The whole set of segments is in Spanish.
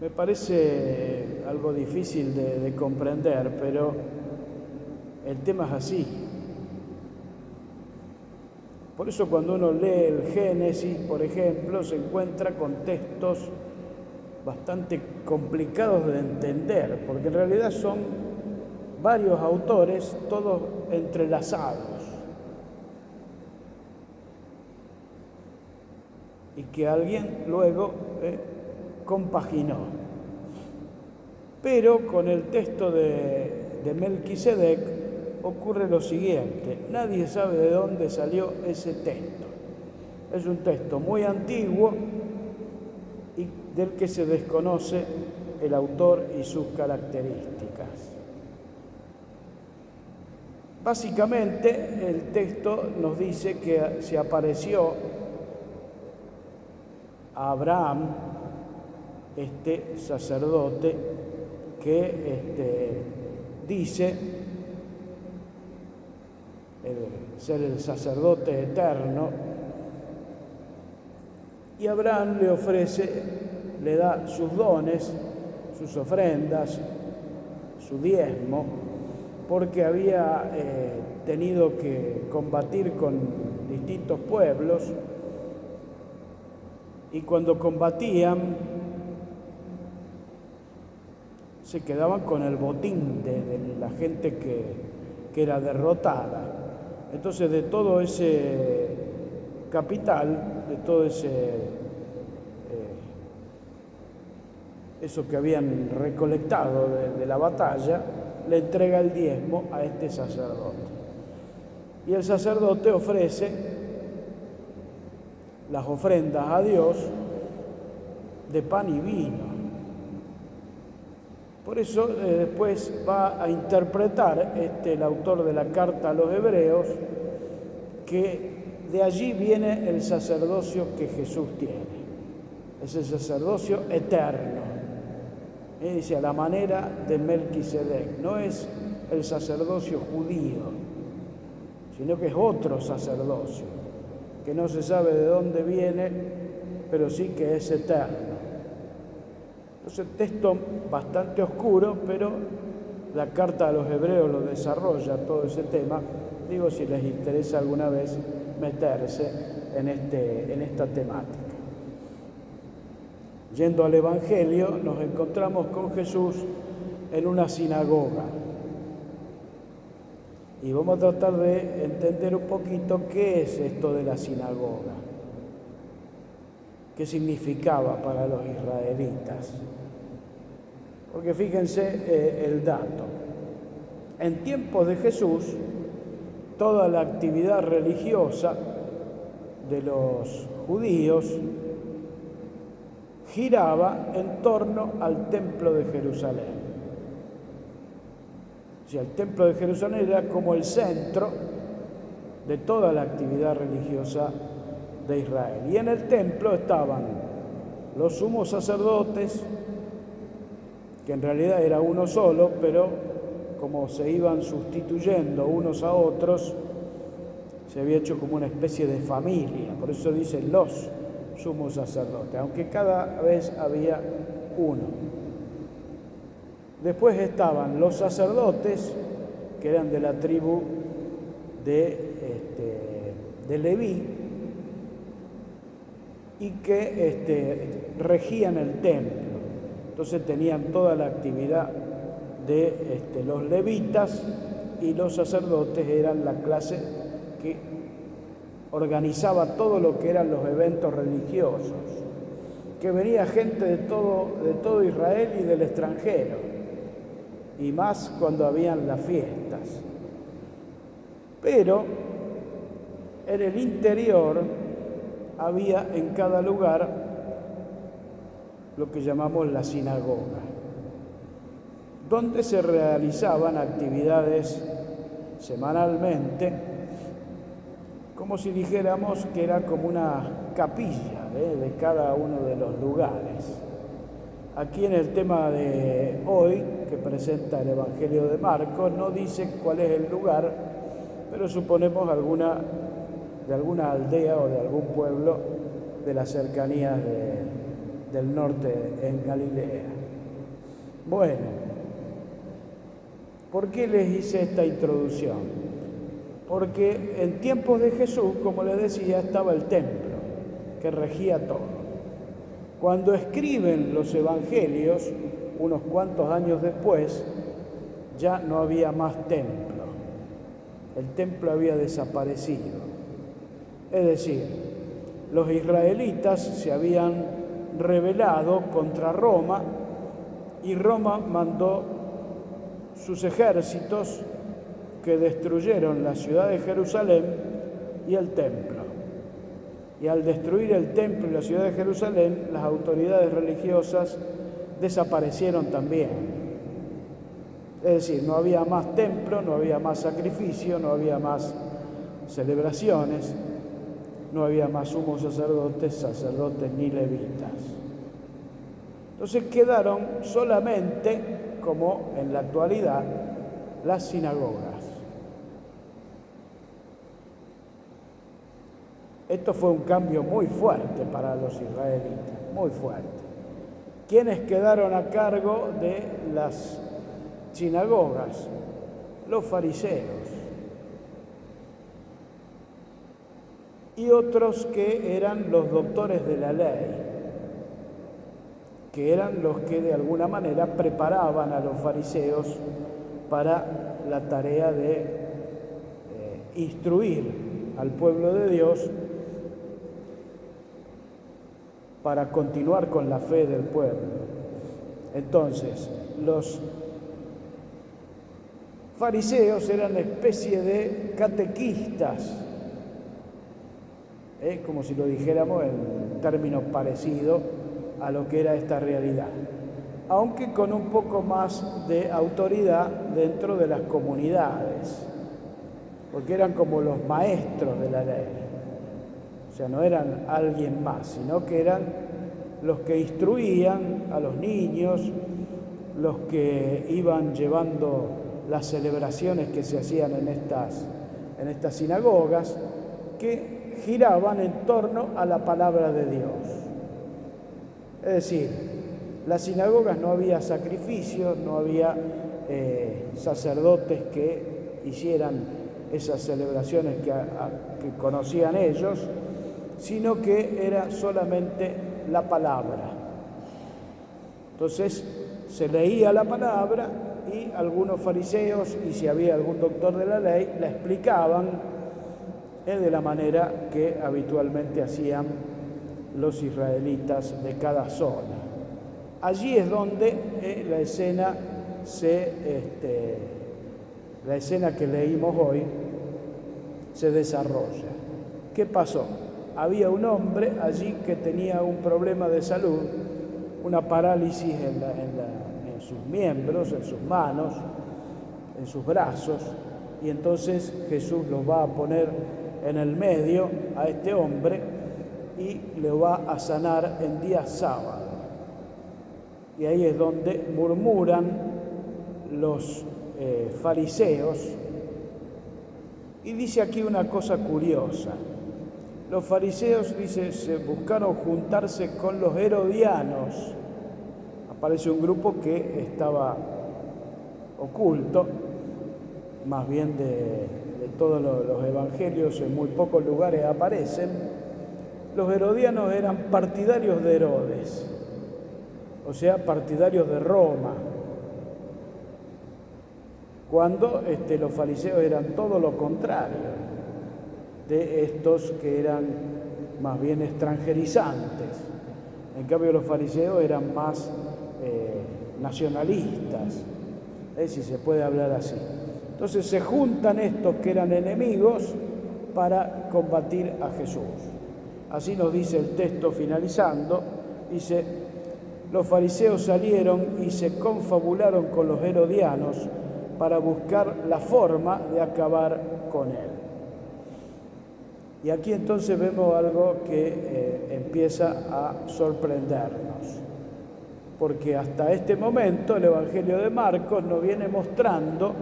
Me parece algo difícil de comprender, pero el tema es así. Por eso cuando uno lee el Génesis, por ejemplo, se encuentra con textos bastante complicados de entender, porque en realidad son varios autores, todos entrelazados, y que alguien luego compaginó. Pero con el texto de Melquisedec ocurre lo siguiente: nadie sabe de dónde salió ese texto. Es un texto muy antiguo y del que se desconoce el autor y sus características. Básicamente, el texto nos dice que se apareció a Abraham, este sacerdote, que dice ser el sacerdote eterno, y Abraham le ofrece, le da sus dones, sus ofrendas, su diezmo, porque había tenido que combatir con distintos pueblos, y cuando combatían se quedaban con el botín de la gente que era derrotada. Entonces, de todo ese capital, de todo eso que habían recolectado de la batalla, le entrega el diezmo a este sacerdote. Y el sacerdote ofrece las ofrendas a Dios de pan y vino. Por eso después va a interpretar el autor de la carta a los Hebreos que de allí viene el sacerdocio que Jesús tiene. Es el sacerdocio eterno. Dice, a la manera de Melquisedec. No es el sacerdocio judío, sino que es otro sacerdocio, que no se sabe de dónde viene, pero sí que es eterno. Entonces, texto bastante oscuro, pero la carta a los Hebreos lo desarrolla todo ese tema. Digo, si les interesa alguna vez meterse en esta temática. Yendo al Evangelio, nos encontramos con Jesús en una sinagoga. Y vamos a tratar de entender un poquito qué es esto de la sinagoga. ¿Qué significaba para los israelitas? Porque fíjense el dato. En tiempos de Jesús, toda la actividad religiosa de los judíos giraba en torno al templo de Jerusalén. O sea, el templo de Jerusalén era como el centro de toda la actividad religiosa de Israel. Y en el templo estaban los sumos sacerdotes, que en realidad era uno solo, pero como se iban sustituyendo unos a otros, se había hecho como una especie de familia. Por eso dicen los sumos sacerdotes, aunque cada vez había uno. Después estaban los sacerdotes, que eran de la tribu de Leví, y que regían el templo. Entonces tenían toda la actividad de los levitas, y los sacerdotes eran la clase que organizaba todo lo que eran los eventos religiosos, que venía gente de todo Israel y del extranjero, y más cuando habían las fiestas. Pero en el interior había en cada lugar lo que llamamos la sinagoga, donde se realizaban actividades semanalmente, como si dijéramos que era como una capilla de cada uno de los lugares. Aquí en el tema de hoy, que presenta el Evangelio de Marcos, no dice cuál es el lugar, pero suponemos de alguna aldea o de algún pueblo de las cercanías del norte en Galilea. Bueno, ¿por qué les hice esta introducción? Porque en tiempos de Jesús, como les decía, estaba el templo, que regía todo. Cuando escriben los evangelios, unos cuantos años después, ya no había más templo. El templo había desaparecido. Es decir, los israelitas se habían rebelado contra Roma y Roma mandó sus ejércitos que destruyeron la ciudad de Jerusalén y el templo. Y al destruir el templo y la ciudad de Jerusalén, las autoridades religiosas desaparecieron también. Es decir, no había más templo, no había más sacrificio, no había más celebraciones, no había más sumos sacerdotes ni levitas. Entonces quedaron solamente, como en la actualidad, las sinagogas. Esto fue un cambio muy fuerte para los israelitas, muy fuerte. ¿Quiénes quedaron a cargo de las sinagogas? Los fariseos. Y otros que eran los doctores de la ley, que eran los que de alguna manera preparaban a los fariseos para la tarea de instruir al pueblo de Dios para continuar con la fe del pueblo. Entonces, los fariseos eran especie de catequistas, como si lo dijéramos en términos parecidos a lo que era esta realidad, aunque con un poco más de autoridad dentro de las comunidades, porque eran como los maestros de la ley. O sea, no eran alguien más, sino que eran los que instruían a los niños, los que iban llevando las celebraciones que se hacían en estas sinagogas, que giraban en torno a la palabra de Dios. Es decir, las sinagogas no había sacrificios, no había sacerdotes que hicieran esas celebraciones que conocían ellos, sino que era solamente la palabra. Entonces se leía la palabra y algunos fariseos, y si había algún doctor de la ley, la explicaban de la manera que habitualmente hacían los israelitas de cada zona. Allí es donde la escena que leímos hoy se desarrolla. ¿Qué pasó? Había un hombre allí que tenía un problema de salud, una parálisis en sus miembros, en sus manos, en sus brazos, y entonces Jesús lo va a poner en el medio a este hombre y le va a sanar en día sábado. Y ahí es donde murmuran los fariseos. Y dice aquí una cosa curiosa. Los fariseos, dice, se buscaron juntarse con los herodianos. Aparece un grupo que estaba oculto, más bien de todos los evangelios, en muy pocos lugares aparecen. Los herodianos eran partidarios de Herodes, o sea, partidarios de Roma, cuando los fariseos eran todo lo contrario de estos que eran más bien extranjerizantes. En cambio, los fariseos eran más nacionalistas, si se puede hablar así. Entonces se juntan estos que eran enemigos para combatir a Jesús. Así nos dice el texto finalizando, dice: los fariseos salieron y se confabularon con los herodianos para buscar la forma de acabar con él. Y aquí entonces vemos algo que empieza a sorprendernos, porque hasta este momento el Evangelio de Marcos nos viene mostrando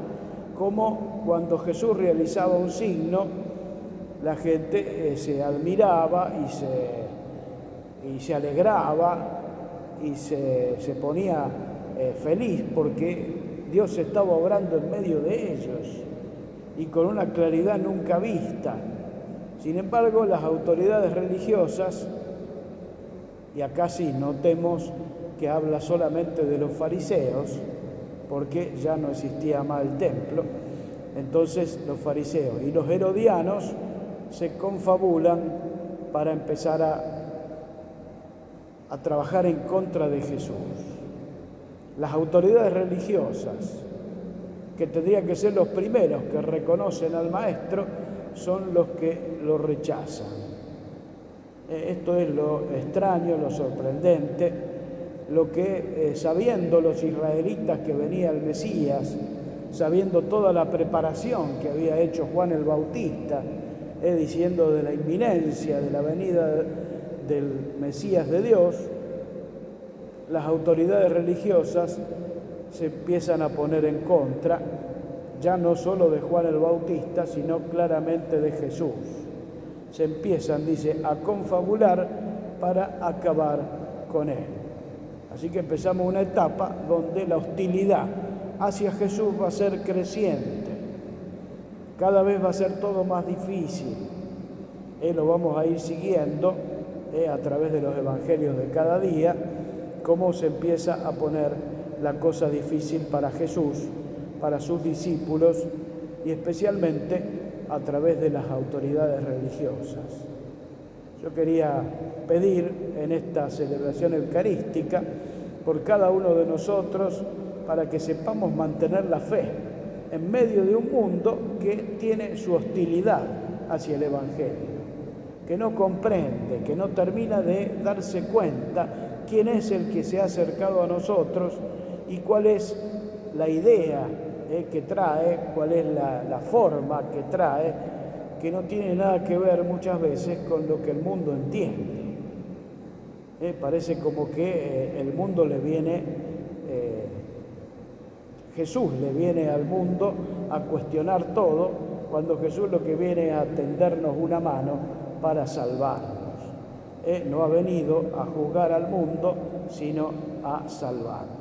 cómo cuando Jesús realizaba un signo, la gente se admiraba y se alegraba y se ponía feliz porque Dios estaba obrando en medio de ellos y con una claridad nunca vista. Sin embargo, las autoridades religiosas, y acá sí notemos que habla solamente de los fariseos, porque ya no existía más el templo, entonces los fariseos y los herodianos se confabulan para empezar a trabajar en contra de Jesús. Las autoridades religiosas, que tendrían que ser los primeros que reconocen al Maestro, son los que lo rechazan. Esto es lo extraño, lo sorprendente, lo que sabiendo los israelitas que venía el Mesías, sabiendo toda la preparación que había hecho Juan el Bautista, diciendo de la inminencia de la venida del Mesías de Dios, las autoridades religiosas se empiezan a poner en contra, ya no solo de Juan el Bautista, sino claramente de Jesús. Se empiezan, dice, a confabular para acabar con él. Así que empezamos una etapa donde la hostilidad hacia Jesús va a ser creciente. Cada vez va a ser todo más difícil. Lo vamos a ir siguiendo a través de los evangelios de cada día, cómo se empieza a poner la cosa difícil para Jesús, para sus discípulos y especialmente a través de las autoridades religiosas. Yo quería pedir en esta celebración eucarística por cada uno de nosotros para que sepamos mantener la fe en medio de un mundo que tiene su hostilidad hacia el Evangelio, que no comprende, que no termina de darse cuenta quién es el que se ha acercado a nosotros y cuál es la idea que trae, cuál es la forma que trae, que no tiene nada que ver muchas veces con lo que el mundo entiende. Parece como que el mundo le viene, Jesús le viene al mundo a cuestionar todo, cuando Jesús lo que viene es a tendernos una mano para salvarnos. No ha venido a juzgar al mundo, sino a salvarnos.